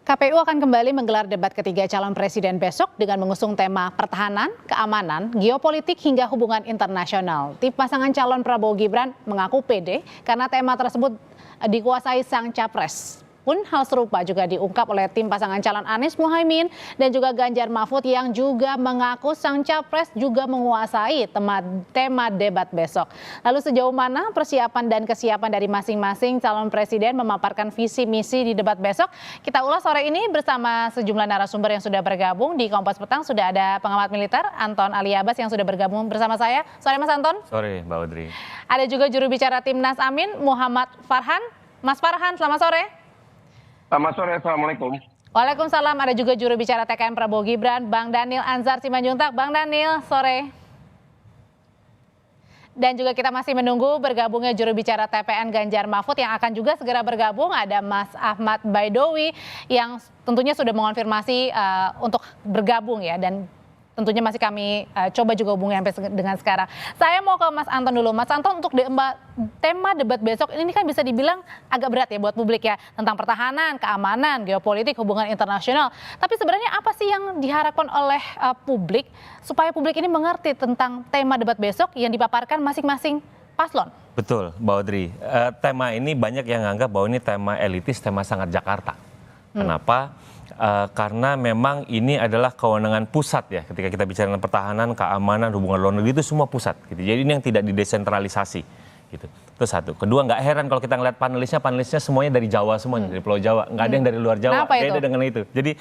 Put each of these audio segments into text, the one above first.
KPU akan kembali menggelar debat ketiga calon presiden besok dengan mengusung tema pertahanan, keamanan, geopolitik hingga hubungan internasional. Tim pasangan calon Prabowo Gibran mengaku pede karena tema tersebut dikuasai sang capres. Pun hal serupa juga diungkap oleh tim pasangan calon Anies Muhaimin dan juga Ganjar Mahfud yang juga mengaku sang capres juga menguasai tema debat besok. Lalu sejauh mana persiapan dan kesiapan dari masing-masing calon presiden memaparkan visi misi di debat besok? Kita ulas sore ini bersama sejumlah narasumber yang sudah bergabung di Kompas Petang. Sudah ada pengamat militer Anton Aliabas yang sudah bergabung bersama saya. Sore Mas Anton. Sore Mbak Audrey. Ada juga juru bicara Timnas Amin Muhammad Farhan. Mas Farhan, selamat sore. Selamat sore, Assalamualaikum. Waalaikumsalam, ada juga juru bicara TKN Prabowo Gibran, Bang Daniel Anzar Simanjuntak. Bang Daniel, sore. Dan juga kita masih menunggu bergabungnya juru bicara TPN Ganjar Mahfud yang akan juga segera bergabung. Ada Mas Ahmad Baidowi yang tentunya sudah mengonfirmasi untuk bergabung ya. Dan tentunya masih kami coba juga hubungi sampai dengan sekarang. Saya mau ke Mas Anton dulu. Mas Anton, untuk tema debat besok ini kan bisa dibilang agak berat ya buat publik ya. Tentang pertahanan, keamanan, geopolitik, hubungan internasional. Tapi sebenarnya apa sih yang diharapkan oleh publik supaya publik ini mengerti tentang tema debat besok yang dipaparkan masing-masing paslon? Betul, Mbak Audrey. Tema ini banyak yang menganggap bahwa ini tema elitis, tema sangat Jakarta. Kenapa? Karena memang ini adalah kewenangan pusat ya, ketika kita bicara tentang pertahanan, keamanan, hubungan luar negeri itu semua pusat gitu. Jadi ini yang tidak didesentralisasi gitu. Itu satu. Kedua, nggak heran kalau kita ngeliat panelisnya semuanya dari Jawa semuanya, dari Pulau Jawa, nggak ada yang dari luar Jawa. Beda dengan itu. Jadi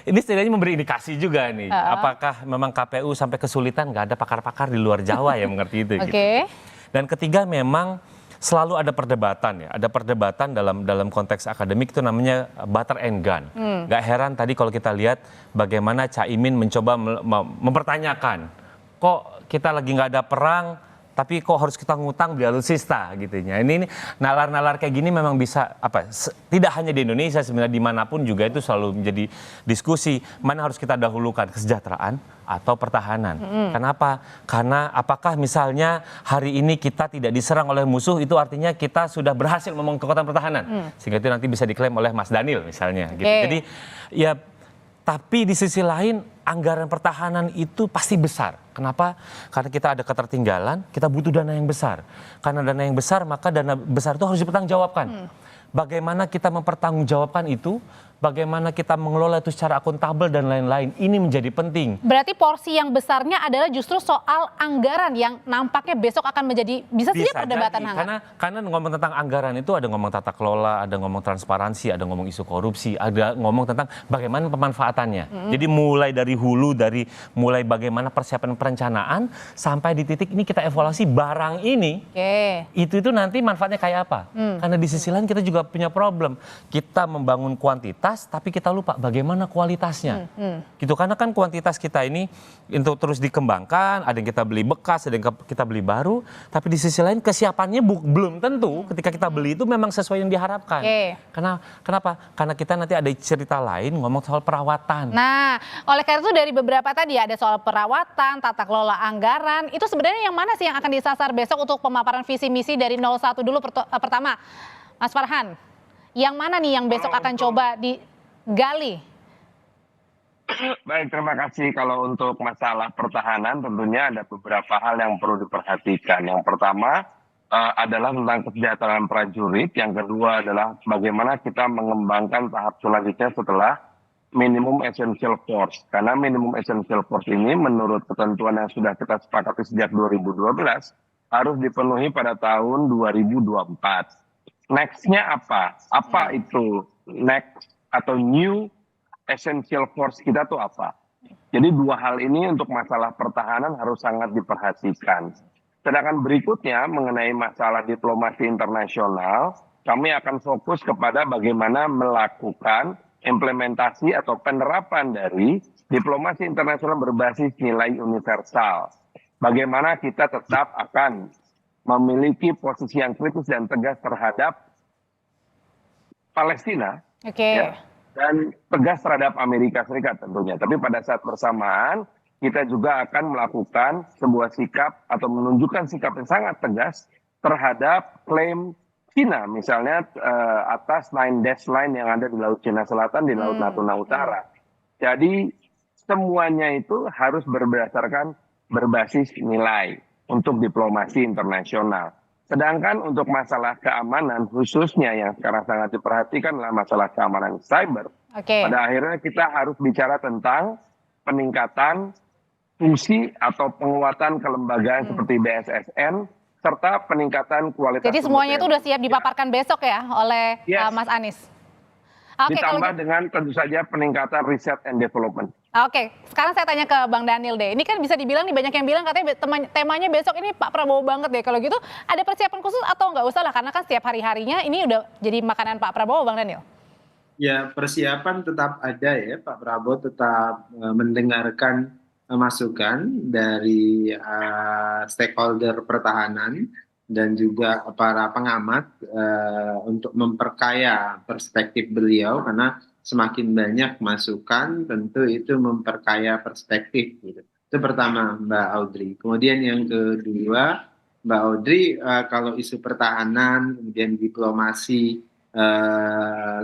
ini setidaknya memberi indikasi juga nih, apakah memang KPU sampai kesulitan nggak ada pakar-pakar di luar Jawa yang mengerti itu. Gitu. Dan ketiga, memang selalu ada perdebatan ya, ada perdebatan dalam konteks akademik itu namanya butter and gun. Gak heran tadi kalau kita lihat bagaimana Caimin mencoba mempertanyakan, kok kita lagi nggak ada perang, tapi kok harus kita ngutang beli alutsista gitu ya. Ini nalar-nalar kayak gini memang bisa tidak hanya di Indonesia, sebenarnya dimanapun juga itu selalu menjadi diskusi mana harus kita dahulukan, kesejahteraan atau pertahanan. Kenapa? Karena apakah misalnya hari ini kita tidak diserang oleh musuh itu artinya kita sudah berhasil membangun kekuatan pertahanan, sehingga itu nanti bisa diklaim oleh Mas Daniel misalnya. Gitu. Jadi ya, tapi di sisi lain anggaran pertahanan itu pasti besar. Kenapa? Karena kita ada ketertinggalan, kita butuh dana yang besar. Karena dana yang besar, maka dana besar itu harus dipertanggungjawabkan. Bagaimana kita mempertanggungjawabkan itu, bagaimana kita mengelola itu secara akuntabel dan lain-lain, ini menjadi penting. Berarti porsi yang besarnya adalah justru soal anggaran yang nampaknya besok akan menjadi bisa saja perdebatan hangat. Karena ngomong tentang anggaran itu ada ngomong tata kelola, ada ngomong transparansi, ada ngomong isu korupsi, ada ngomong tentang bagaimana pemanfaatannya. Jadi mulai dari hulu, mulai bagaimana persiapan perencanaan sampai di titik ini kita evaluasi barang ini. Itu nanti manfaatnya kayak apa? Karena di sisi lain kita juga punya problem. Kita membangun kuantitas, tapi kita lupa bagaimana kualitasnya. Gitu, karena kan kuantitas kita ini untuk terus dikembangkan, ada yang kita beli bekas, ada yang kita beli baru, tapi di sisi lain kesiapannya belum tentu ketika kita beli itu memang sesuai yang diharapkan. Kenapa? Karena kita nanti ada cerita lain ngomong soal perawatan. Nah, oleh karena itu dari beberapa tadi ada soal perawatan, tata kelola anggaran, itu sebenarnya yang mana sih yang akan disasar besok untuk pemaparan visi misi dari 01 dulu pertama, Mas Farhan? Yang mana nih yang besok akan coba digali? Baik, terima kasih. Kalau untuk masalah pertahanan tentunya ada beberapa hal yang perlu diperhatikan. Yang pertama adalah tentang kesejahteraan prajurit. Yang kedua adalah bagaimana kita mengembangkan tahap selanjutnya setelah minimum essential force. Karena minimum essential force ini menurut ketentuan yang sudah kita sepakati sejak 2012 harus dipenuhi pada tahun 2024. Next-nya apa? Apa itu next atau new essential force kita tuh apa? Jadi dua hal ini untuk masalah pertahanan harus sangat diperhatikan. Sedangkan berikutnya mengenai masalah diplomasi internasional, kami akan fokus kepada bagaimana melakukan implementasi atau penerapan dari diplomasi internasional berbasis nilai universal. Bagaimana kita tetap akan memiliki posisi yang kritis dan tegas terhadap Palestina, dan tegas terhadap Amerika Serikat tentunya. Tapi pada saat bersamaan kita juga akan melakukan sebuah sikap atau menunjukkan sikap yang sangat tegas terhadap klaim Cina misalnya atas Nine Dash Line yang ada di Laut Cina Selatan, di Laut Natuna Utara. Jadi semuanya itu harus berbasis nilai untuk diplomasi internasional. Sedangkan untuk masalah keamanan khususnya yang sekarang sangat diperhatikan adalah masalah keamanan cyber. Pada akhirnya kita harus bicara tentang peningkatan fungsi atau penguatan kelembagaan seperti BSSN serta peningkatan kualitas. Jadi semuanya itu udah siap dipaparkan besok ya oleh Mas Anies. Ditambah dengan tentu saja peningkatan riset and development. Oke, sekarang saya tanya ke Bang Daniel deh. Ini kan bisa dibilang nih banyak yang bilang katanya temanya besok ini Pak Prabowo banget deh. Kalau gitu ada persiapan khusus atau nggak usah lah karena kan setiap hari-harinya ini udah jadi makanan Pak Prabowo, Bang Daniel? Ya, persiapan tetap ada ya. Pak Prabowo tetap mendengarkan masukan dari stakeholder pertahanan dan juga para pengamat untuk memperkaya perspektif beliau, karena semakin banyak masukan tentu itu memperkaya perspektif gitu. Itu pertama, Mbak Audrey. Kemudian yang kedua, Mbak Audrey, kalau isu pertahanan, kemudian diplomasi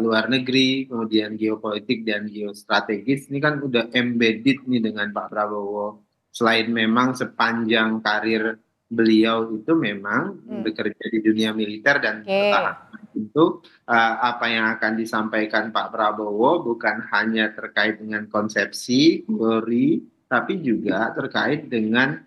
luar negeri, kemudian geopolitik dan geostrategis, ini kan udah embedded nih dengan Pak Prabowo. Selain memang sepanjang karir beliau itu memang bekerja di dunia militer dan pertahanan, tentu apa yang akan disampaikan Pak Prabowo bukan hanya terkait dengan konsepsi, teori, tapi juga terkait dengan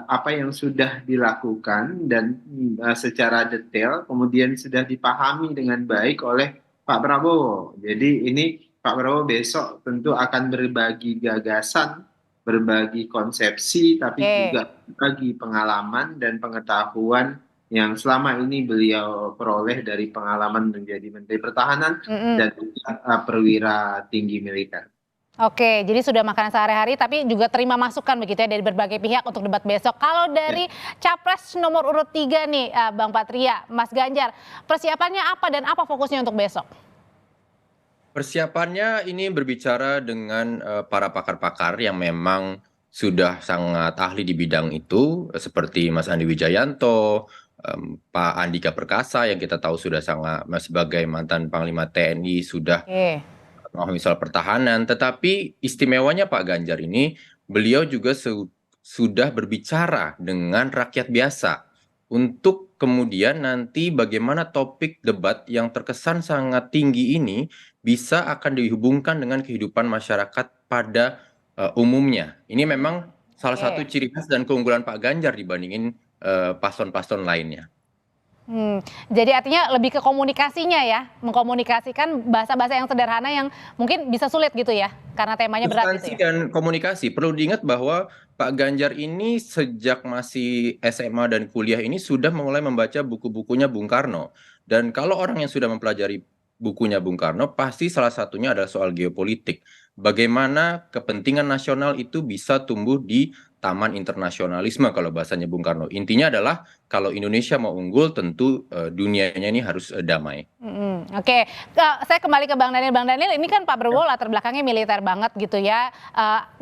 apa yang sudah dilakukan dan secara detail kemudian sudah dipahami dengan baik oleh Pak Prabowo. Jadi ini Pak Prabowo besok tentu akan berbagi gagasan, berbagi konsepsi, tapi juga berbagi pengalaman dan pengetahuan yang selama ini beliau peroleh dari pengalaman menjadi Menteri Pertahanan dan juga perwira tinggi militer. Oke, jadi sudah makanan sehari-hari tapi juga terima masukan begitu ya dari berbagai pihak untuk debat besok. Kalau dari Capres nomor urut 3 nih Bang Patria, Mas Ganjar, persiapannya apa dan apa fokusnya untuk besok? Persiapannya ini berbicara dengan para pakar-pakar yang memang sudah sangat ahli di bidang itu, seperti Mas Andi Wijayanto, Pak Andika Perkasa yang kita tahu sudah sangat sebagai mantan Panglima TNI sudah misal pertahanan, tetapi istimewanya Pak Ganjar ini, beliau juga sudah berbicara dengan rakyat biasa untuk kemudian nanti bagaimana topik debat yang terkesan sangat tinggi ini bisa akan dihubungkan dengan kehidupan masyarakat pada umumnya. Ini memang salah satu ciri khas dan keunggulan Pak Ganjar dibandingin paslon-paslon lainnya. Jadi artinya lebih ke komunikasinya ya, mengkomunikasikan bahasa-bahasa yang sederhana yang mungkin bisa sulit gitu ya, karena temanya berat gitu ya. Dan komunikasi, perlu diingat bahwa Pak Ganjar ini sejak masih SMA dan kuliah ini sudah mulai membaca buku-bukunya Bung Karno. Dan kalau orang yang sudah mempelajari bukunya Bung Karno, pasti salah satunya adalah soal geopolitik. Bagaimana kepentingan nasional itu bisa tumbuh di taman internasionalisme kalau bahasanya Bung Karno. Intinya adalah kalau Indonesia mau unggul tentu dunianya ini harus damai. Oke, saya kembali ke Bang Daniel. Bang Daniel, ini kan Pak Prabowo latar belakangnya militer banget gitu ya.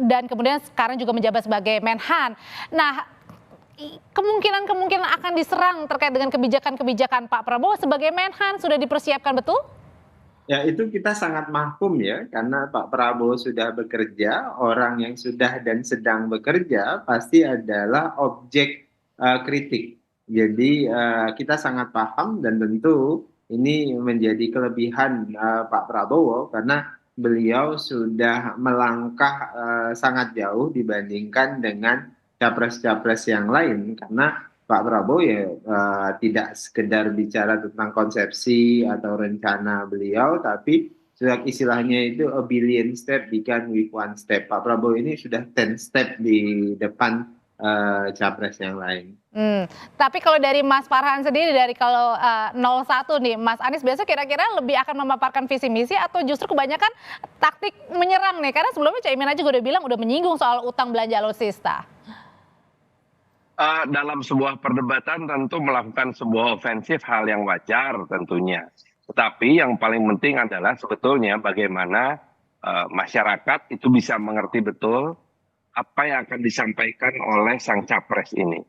Dan kemudian sekarang juga menjabat sebagai Menhan. Nah, kemungkinan akan diserang terkait dengan kebijakan Pak Prabowo sebagai Menhan sudah dipersiapkan betul? Ya, itu kita sangat mahfum ya, karena Pak Prabowo sudah bekerja, orang yang sudah dan sedang bekerja pasti adalah objek kritik. Jadi kita sangat paham dan tentu ini menjadi kelebihan Pak Prabowo karena beliau sudah melangkah sangat jauh dibandingkan dengan capres-capres yang lain, karena Pak Prabowo ya tidak sekedar bicara tentang konsepsi atau rencana beliau, tapi istilahnya itu a billion step began with one step. Pak Prabowo ini sudah 10 step di depan capres yang lain. Tapi kalau dari Mas Farhan sendiri, dari kalau 01 nih, Mas Anies biasa kira-kira lebih akan memaparkan visi misi atau justru kebanyakan taktik menyerang nih? Karena sebelumnya Caimin aja udah bilang udah menyinggung soal utang belanja alutsista. Dalam sebuah perdebatan tentu melakukan sebuah ofensif hal yang wajar tentunya. Tetapi yang paling penting adalah sebetulnya bagaimana masyarakat itu bisa mengerti betul apa yang akan disampaikan oleh sang capres ini.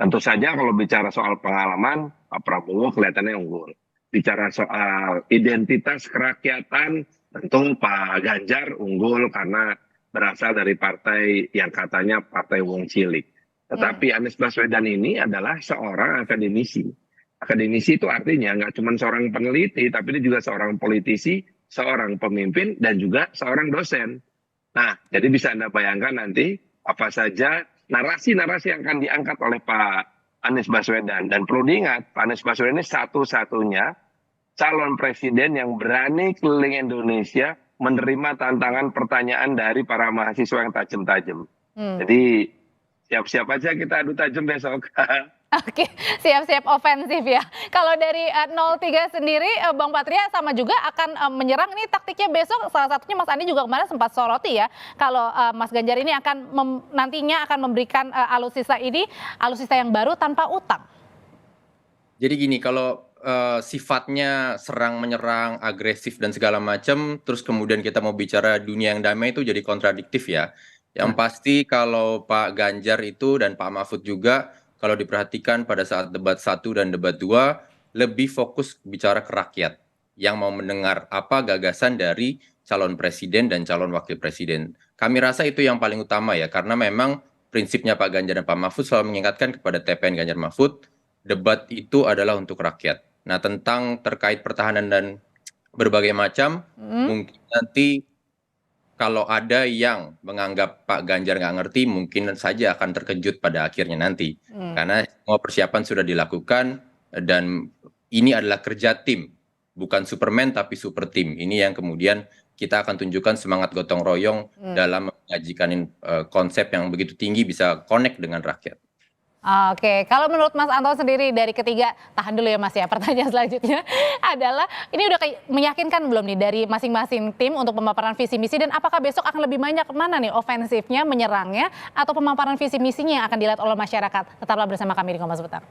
Tentu saja kalau bicara soal pengalaman, Pak Prabowo kelihatannya unggul. Bicara soal identitas kerakyatan, tentu Pak Ganjar unggul karena berasal dari partai yang katanya partai wong cilik. Tetapi Anies Baswedan ini adalah seorang akademisi. Akademisi itu artinya nggak cuma seorang peneliti, tapi dia juga seorang politisi, seorang pemimpin, dan juga seorang dosen. Nah, jadi bisa Anda bayangkan nanti apa saja narasi-narasi yang akan diangkat oleh Pak Anies Baswedan. Dan perlu diingat, Pak Anies Baswedan ini satu-satunya calon presiden yang berani keliling Indonesia menerima tantangan pertanyaan dari para mahasiswa yang tajam-tajam. Jadi siap-siap aja kita adu tajam besok. Oke, siap-siap ofensif ya. Kalau dari 03 sendiri, Bang Patria sama juga akan menyerang. Ini taktiknya besok, salah satunya Mas Andi juga kemarin sempat soroti ya. Kalau Mas Ganjar ini akan nantinya akan memberikan alutsista ini, alutsista yang baru tanpa utang. Jadi gini, kalau sifatnya serang menyerang, agresif dan segala macam, terus kemudian kita mau bicara dunia yang damai itu jadi kontradiktif ya. Yang pasti kalau Pak Ganjar itu dan Pak Mahfud juga, kalau diperhatikan pada saat debat 1 dan debat 2, lebih fokus bicara ke rakyat yang mau mendengar apa gagasan dari calon presiden dan calon wakil presiden. Kami rasa itu yang paling utama ya, karena memang prinsipnya Pak Ganjar dan Pak Mahfud selalu mengingatkan kepada TPN Ganjar Mahfud, debat itu adalah untuk rakyat. Nah, tentang terkait pertahanan dan berbagai macam, mungkin nanti kalau ada yang menganggap Pak Ganjar nggak ngerti, mungkin saja akan terkejut pada akhirnya nanti. Karena semua persiapan sudah dilakukan dan ini adalah kerja tim. Bukan Superman tapi super tim. Ini yang kemudian kita akan tunjukkan semangat gotong royong dalam mengajikan konsep yang begitu tinggi bisa connect dengan rakyat. Oke, kalau menurut Mas Anton sendiri dari ketiga, tahan dulu ya Mas ya, pertanyaan selanjutnya adalah, ini udah meyakinkan belum nih dari masing-masing tim untuk pemaparan visi misi, dan apakah besok akan lebih banyak mana nih ofensifnya, menyerangnya, atau pemaparan visi misinya yang akan dilihat oleh masyarakat? Tetaplah bersama kami di Kompas Petang.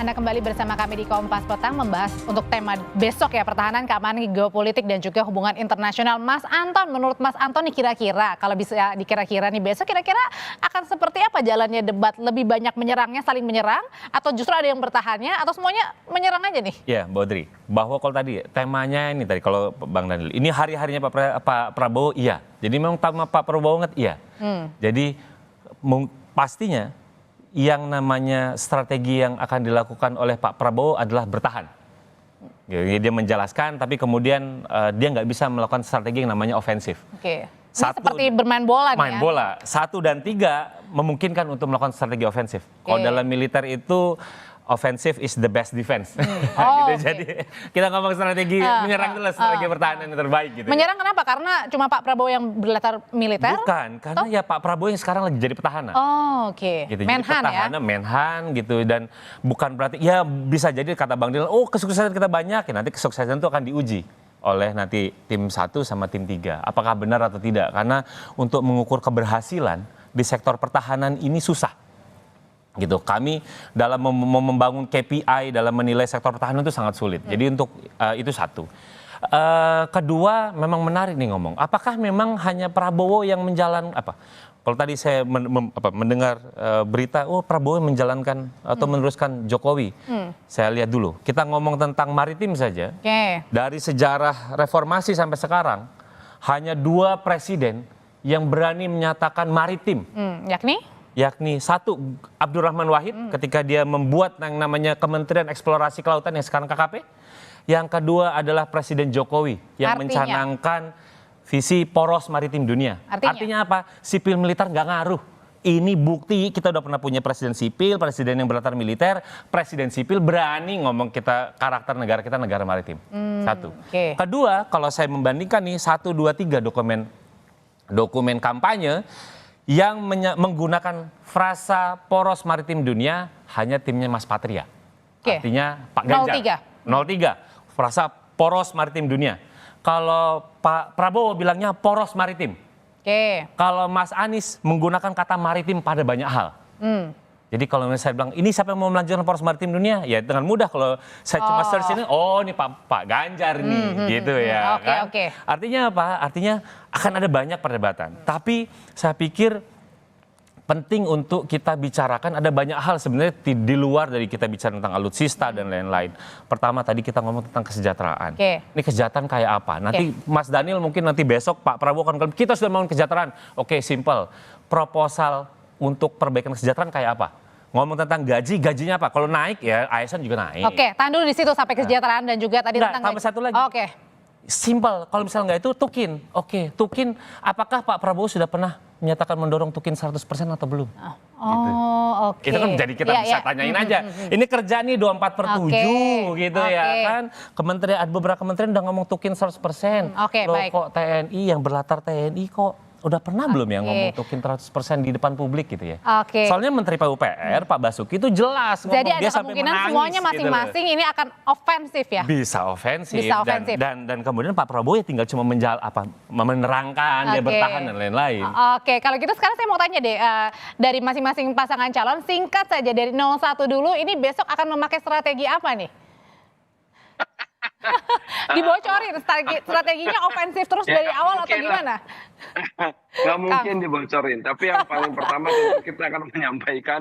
Anda kembali bersama kami di Kompas Petang membahas untuk tema besok ya, pertahanan, keamanan, geopolitik dan juga hubungan internasional. Mas Anton, menurut Mas Anton nih kira-kira kalau bisa dikira-kira nih besok kira-kira akan seperti apa jalannya debat? Lebih banyak menyerangnya, saling menyerang, atau justru ada yang bertahannya, atau semuanya menyerang aja nih? Ya, Mbak Audrey, bahwa kalau tadi temanya ini tadi kalau Bang Daniel, ini hari-harinya Pak Prabowo iya. Jadi memang Pak Prabowo banget iya. Jadi pastinya yang namanya strategi yang akan dilakukan oleh Pak Prabowo adalah bertahan. Dia menjelaskan, tapi kemudian dia nggak bisa melakukan strategi yang namanya ofensif. Oke. Seperti bermain bola nih ya. Main bola. 1 dan 3 memungkinkan untuk melakukan strategi ofensif. Kalau dalam militer itu offensive is the best defense. Gitu. Jadi kita ngomong strategi menyerang adalah strategi pertahanan yang terbaik gitu. Menyerang kenapa? Karena cuma Pak Prabowo yang berlatar militer? Bukan, karena ya Pak Prabowo yang sekarang lagi jadi petahana. Oke. Gitu. Menhan jadi petahana, Menhan gitu, dan bukan berarti ya bisa jadi kata Bang Dil, oh kesuksesan kita banyak ya, nanti kesuksesan itu akan diuji oleh nanti tim 1 sama tim 3. Apakah benar atau tidak? Karena untuk mengukur keberhasilan di sektor pertahanan ini susah. Gitu, kami dalam membangun KPI dalam menilai sektor pertahanan itu sangat sulit. Jadi untuk itu satu. Kedua, memang menarik nih ngomong. Apakah memang hanya Prabowo yang menjalankan apa? Kalau tadi saya mendengar berita, oh Prabowo menjalankan atau meneruskan Jokowi. Saya lihat dulu. Kita ngomong tentang maritim saja. Dari sejarah reformasi sampai sekarang, hanya 2 presiden yang berani menyatakan maritim. Yakni 1 Abdurrahman Wahid ketika dia membuat yang namanya Kementerian Eksplorasi Kelautan yang sekarang KKP. Yang kedua adalah Presiden Jokowi yang mencanangkan visi poros maritim dunia. Artinya apa? Sipil militer nggak ngaruh. Ini bukti kita udah pernah punya presiden sipil, presiden yang berlatar militer, presiden sipil berani ngomong kita karakter negara kita negara maritim. 1. Kedua, kalau saya membandingkan nih 1, 2, 3 dokumen kampanye yang menggunakan frasa poros maritim dunia hanya timnya Mas Patria. Artinya Pak Ganjar. 03. Frasa poros maritim dunia. Kalau Pak Prabowo bilangnya poros maritim. Kalau Mas Anies menggunakan kata maritim pada banyak hal. Jadi kalau saya bilang, ini siapa yang mau melanjutkan poros maritim dunia? Ya dengan mudah kalau saya cuma search ini, oh ini Pak Ganjar nih, gitu ya. Artinya apa? Artinya akan ada banyak perdebatan. Tapi saya pikir penting untuk kita bicarakan. Ada banyak hal sebenarnya di luar dari kita bicara tentang alutsista dan lain-lain. Pertama tadi kita ngomong tentang kesejahteraan. Ini kesejahteraan kayak apa? Nanti Mas Daniel mungkin nanti besok Pak Prabowo akan bilang, kita sudah membangun kesejahteraan. Oke, simple. Proposal untuk perbaikan kesejahteraan kayak apa? Ngomong tentang gaji, gajinya apa? Kalau naik ya ASN juga naik. Oke, tahan dulu di situ sampai kesejahteraan dan juga tadi tentang tambah satu lagi. Oke. Simple, kalau misalnya nggak itu Tukin. Oke, Tukin, apakah Pak Prabowo sudah pernah menyatakan mendorong Tukin 100% atau belum? Oh, oke. Itu kan jadi kita bisa tanyain aja. Ini kerja nih 24/7 gitu ya kan. Kementerian, beberapa kementerian udah ngomong Tukin 100%. Loh, baik. kok TNI yang berlatar TNI kok udah pernah belum ya ngomong Tukin 100% di depan publik gitu ya. Soalnya Menteri PUPR Pak Basuki itu jelas ngomong, jadi ada dia sampai kemungkinan menangis semuanya gitu loh. masing-masing ini akan ofensif ya. Bisa ofensif, Bisa ofensif. Dan kemudian Pak Prabowo ya tinggal cuma menerangkan, dia bertahan dan lain-lain. Oke, kalau gitu sekarang saya mau tanya deh, dari masing-masing pasangan calon, singkat saja dari 01 dulu, ini besok akan memakai strategi apa nih? Dibocorin strateginya ofensif terus dari awal atau gimana? Nggak mungkin dibocorin, tapi yang paling pertama tentu kita akan menyampaikan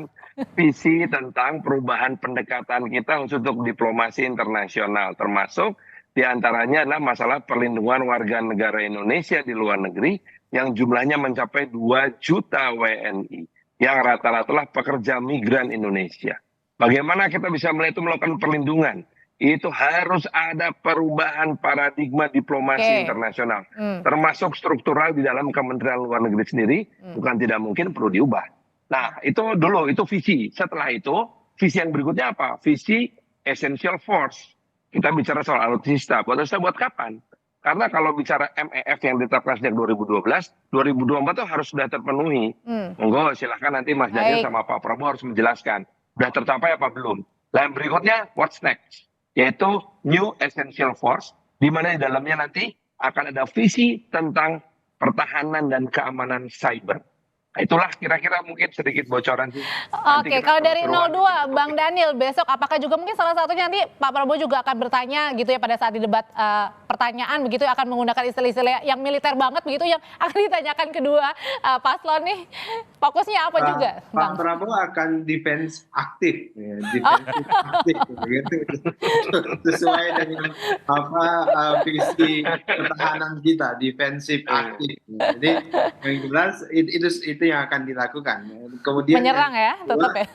visi tentang perubahan pendekatan kita untuk diplomasi internasional, termasuk diantaranya adalah masalah perlindungan warga negara Indonesia di luar negeri yang jumlahnya mencapai 2 juta WNI, yang rata-rata adalah pekerja migran Indonesia. Bagaimana kita bisa melakukan perlindungan? Itu harus ada perubahan paradigma diplomasi internasional, termasuk struktural di dalam Kementerian Luar Negeri sendiri, bukan tidak mungkin perlu diubah. Nah, itu dulu, itu visi. Setelah itu, visi yang berikutnya apa? Visi essential force. Kita bicara soal alutsista. Alutsista buat kapan? Karena kalau bicara MEF yang ditetapkan sejak 2012, 2024 itu harus sudah terpenuhi. Monggo silahkan nanti Mas Daniel sama Pak Prabowo harus menjelaskan. Sudah tercapai apa belum? Lalu berikutnya, what's next? Yaitu New Essential Force, di mana di dalamnya nanti akan ada visi tentang pertahanan dan keamanan cyber. Itulah kira-kira mungkin sedikit bocoran sih. Oke, kalau dari 02, Bang Daniel, besok apakah juga mungkin salah satunya nanti Pak Prabowo juga akan bertanya gitu ya pada saat di debat pertanyaan begitu ya, akan menggunakan istilah-istilah yang militer banget begitu yang akan ditanyakan kedua paslon nih. Fokusnya apa juga, Bang? Pak Prabowo akan defense aktif, ya, defensif aktif gitu. Sesuai dengan visi pertahanan kita, defensif aktif. Jadi yang jelas itu yang akan dilakukan. Kemudian menyerang ya, tetap ya.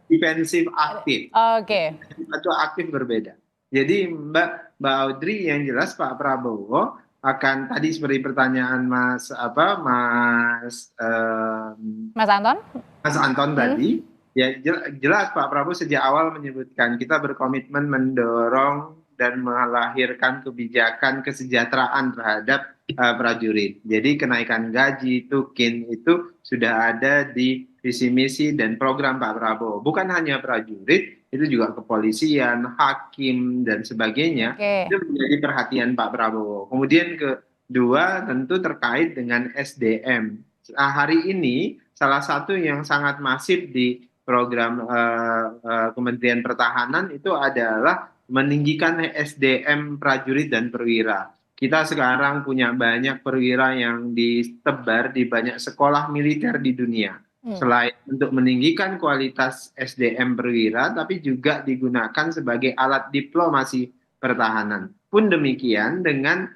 Defensif aktif. Oke. Itu aktif berbeda. Jadi Mbak Audrey, yang jelas Pak Prabowo akan tadi seperti pertanyaan Mas Anton tadi, ya jelas Pak Prabowo sejak awal menyebutkan kita berkomitmen mendorong dan melahirkan kebijakan kesejahteraan terhadap prajurit. Jadi kenaikan gaji, Tukin itu sudah ada di visi misi dan program Pak Prabowo. Bukan hanya prajurit, itu juga kepolisian, hakim dan sebagainya. Itu menjadi perhatian Pak Prabowo. Kemudian kedua tentu terkait dengan SDM. Hari ini salah satu yang sangat masif di program Kementerian Pertahanan itu adalah meninggikan SDM prajurit dan perwira. Kita sekarang punya banyak perwira yang ditebar di banyak sekolah militer di dunia. Selain untuk meninggikan kualitas SDM perwira, tapi juga digunakan sebagai alat diplomasi pertahanan. Pun demikian dengan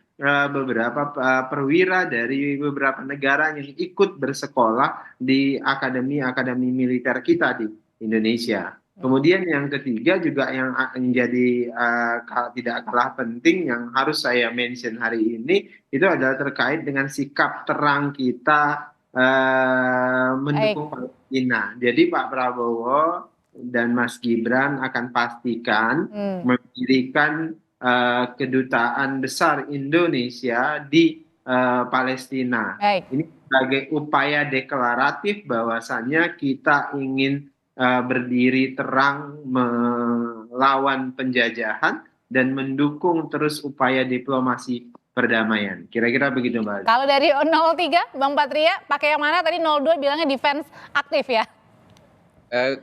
beberapa perwira dari beberapa negara yang ikut bersekolah di akademi militer kita di Indonesia. Kemudian yang ketiga juga yang menjadi tidak kalah penting yang harus saya mention hari ini itu adalah terkait dengan sikap terang kita mendukung Palestina. Jadi Pak Prabowo dan Mas Gibran akan pastikan mendirikan kedutaan besar Indonesia di Palestina. Ini sebagai upaya deklaratif bahwasannya kita ingin berdiri terang melawan penjajahan dan mendukung terus upaya diplomasi perdamaian. Kira-kira begitu, Mbak. Kalau dari 03, Bang Patria, pakai yang mana? Tadi 02 bilangnya defense aktif ya?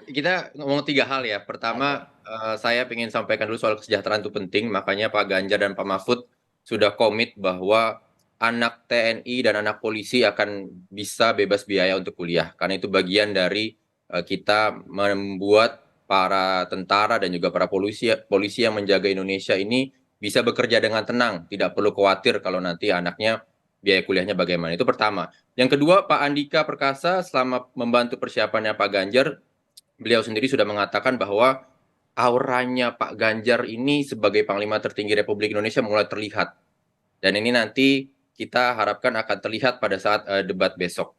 Kita ngomong 3 hal ya. Pertama, saya ingin sampaikan dulu soal kesejahteraan itu penting, makanya Pak Ganjar dan Pak Mahfud sudah komit bahwa anak TNI dan anak polisi akan bisa bebas biaya untuk kuliah. Karena itu bagian dari kita membuat para tentara dan juga para polisi yang menjaga Indonesia ini bisa bekerja dengan tenang, tidak perlu khawatir kalau nanti anaknya biaya kuliahnya bagaimana. Itu pertama. Yang kedua, Pak Andika Perkasa selama membantu persiapannya Pak Ganjar, beliau sendiri sudah mengatakan bahwa auranya Pak Ganjar ini sebagai Panglima tertinggi Republik Indonesia mulai terlihat. Dan ini nanti kita harapkan akan terlihat pada saat debat besok.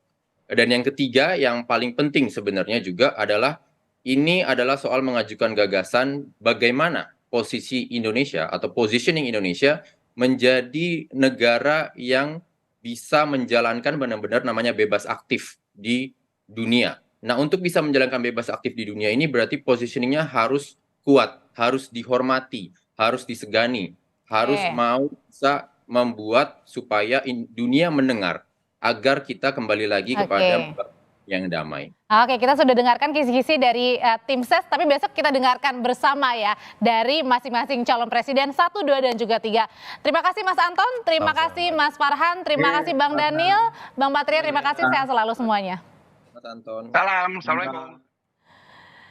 Dan yang ketiga, yang paling penting sebenarnya juga adalah ini adalah soal mengajukan gagasan bagaimana posisi Indonesia atau positioning Indonesia menjadi negara yang bisa menjalankan benar-benar namanya bebas aktif di dunia. Nah, untuk bisa menjalankan bebas aktif di dunia ini berarti positioningnya harus kuat, harus dihormati, harus disegani, harus Oke. mau bisa membuat supaya dunia mendengar agar kita kembali lagi kepada Oke. yang damai. Oke, kita sudah dengarkan kisi-kisi dari tim ses, tapi besok kita dengarkan bersama ya dari masing-masing calon presiden 1, 2, dan juga 3. Terima kasih Mas Anton, terima Sama-sama. kasih Mas Farhan, terima kasih Bang Daniel, Bang Patria, terima kasih, sehat selalu semuanya. Mas Anton. Salam, assalamualaikum.